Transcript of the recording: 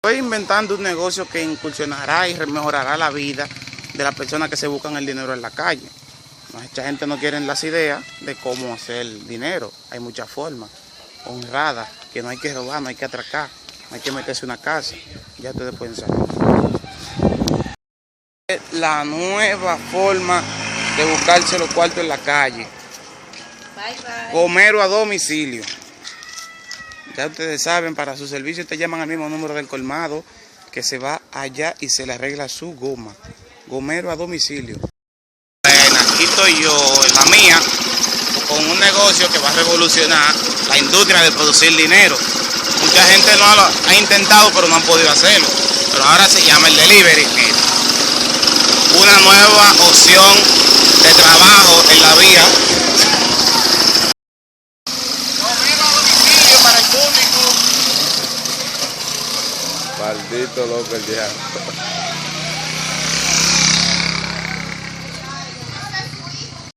Estoy inventando un negocio que incursionará y mejorará la vida de las personas que se buscan el dinero en la calle. Mucha gente no quiere las ideas de cómo hacer dinero. Hay muchas formas honradas, que no hay que robar, no hay que atracar, no hay que meterse en una casa. Ya ustedes pueden saber. La nueva forma de buscarse los cuartos en la calle. Gomero a domicilio. Ya ustedes saben, para su servicio te llaman al mismo número del colmado, que se va allá y se le arregla su goma. Gomero a domicilio. Aquí estoy yo, en la mía, con un negocio que va a revolucionar la industria de producir dinero. Mucha gente no lo ha intentado, pero no han podido hacerlo. Pero ahora se llama el delivery. Una nueva opción de trabajo en la vía. Gomero a domicilio para el público. Maldito loco el diablo.